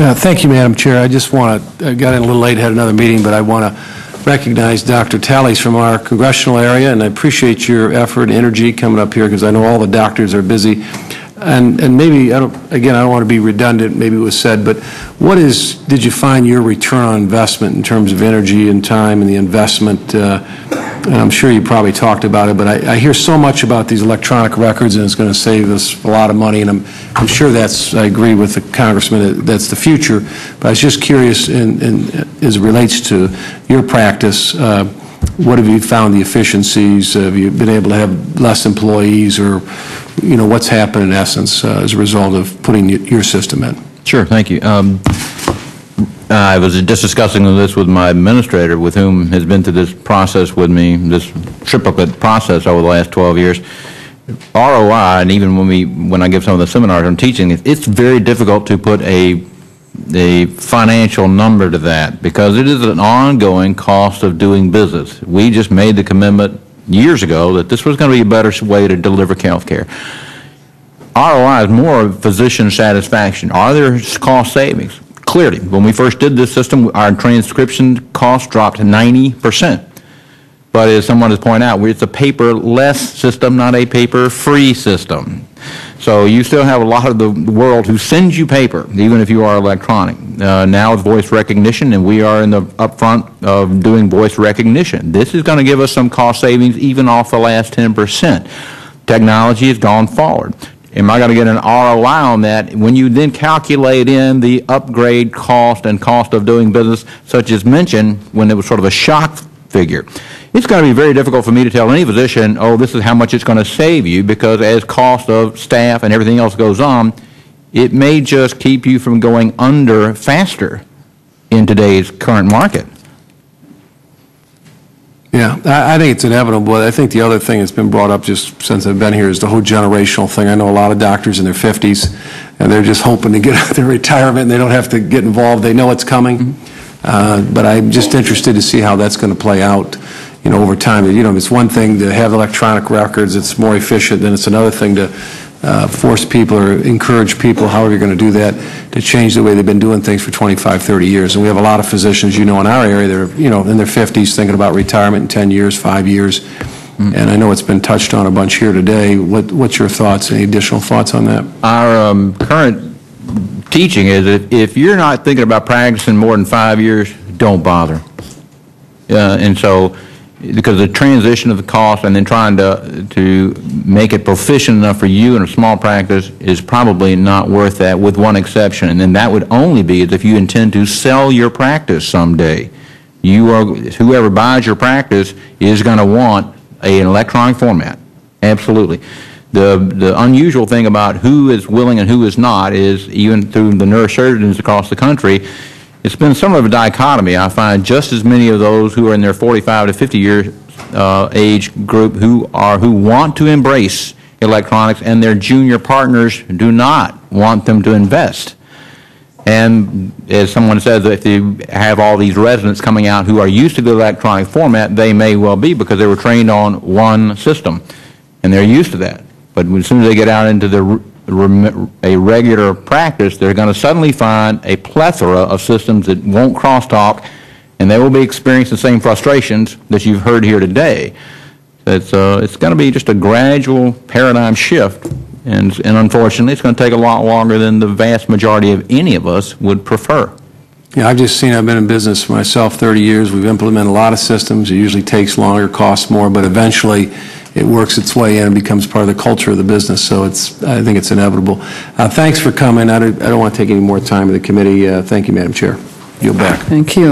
Thank you, Madam Chair. I just want to, I got in a little late, had another meeting, but I want to recognize Dr. Tallies from our congressional area, and I appreciate your effort and energy coming up here because I know all the doctors are busy. And maybe, I don't want to be redundant, maybe it was said, but did you find your return on investment in terms of energy and time and the investment? And I'm sure you probably talked about it, but I hear so much about these electronic records and it's going to save us a lot of money, and I'm sure I agree with the Congressman, that's the future. But I was just curious, as it relates to your practice, what have you found the efficiencies? Have you been able to have less employees, or what's happened in essence as a result of putting your system in? Sure, thank you. I was just discussing this with my administrator, with whom has been through this process with me, this triplicate process over the last 12 years. ROI, and even when I give some of the seminars I'm teaching, it's very difficult to put a financial number to that because it is an ongoing cost of doing business. We just made the commitment years ago that this was going to be a better way to deliver health care. ROI is more of physician satisfaction. Are there cost savings? Clearly, when we first did this system, our transcription cost dropped 90%. But as someone has pointed out, it's a paper-less system, not a paper-free system. So you still have a lot of the world who sends you paper, even if you are electronic. Now it's voice recognition, and we are in the upfront of doing voice recognition. This is going to give us some cost savings even off the last 10%. Technology has gone forward. Am I going to get an ROI on that? When you then calculate in the upgrade cost and cost of doing business, such as mentioned, when it was sort of a shock figure, it's going to be very difficult for me to tell any physician, oh, this is how much it's going to save you, because as cost of staff and everything else goes on, it may just keep you from going under faster in today's current market. Yeah, I think it's inevitable. I think the other thing that's been brought up just since I've been here is the whole generational thing. I know a lot of doctors in their 50s, and they're just hoping to get out of their retirement and they don't have to get involved. They know it's coming. But I'm just interested to see how that's going to play out, over time. It's one thing to have electronic records. It's more efficient. Then it's another thing to force people or encourage people, however you're going to do that, to change the way they've been doing things for 25, 30 years. And we have a lot of physicians, in our area that are, in their 50s thinking about retirement in 10 years, 5 years. And I know it's been touched on a bunch here today. What's your thoughts? Any additional thoughts on that? Our current teaching is that if you're not thinking about practicing more than 5 years, don't bother. And so, because the transition of the cost and then trying to make it proficient enough for you in a small practice is probably not worth that, with one exception, and then that would only be if you intend to sell your practice someday. Whoever buys your practice is going to want an electronic format. Absolutely. The unusual thing about who is willing and who is not is, even through the neurosurgeons across the country, it's been somewhat of a dichotomy. I find just as many of those who are in their 45 to 50 year age group who want to embrace electronics, and their junior partners do not want them to invest. And as someone says, if you have all these residents coming out who are used to the electronic format, they may well be because they were trained on one system and they're used to that. But as soon as they get out into a regular practice, they're going to suddenly find a plethora of systems that won't crosstalk, and they will be experiencing the same frustrations that you've heard here today. It's going to be just a gradual paradigm shift, and unfortunately, it's going to take a lot longer than the vast majority of any of us would prefer. Yeah, I've been in business for myself 30 years. We've implemented a lot of systems. It usually takes longer, costs more, but eventually it works its way in and becomes part of the culture of the business. So I think it's inevitable. Thanks for coming. I don't want to take any more time of the committee. Thank you, Madam Chair. Yield back. Thank you.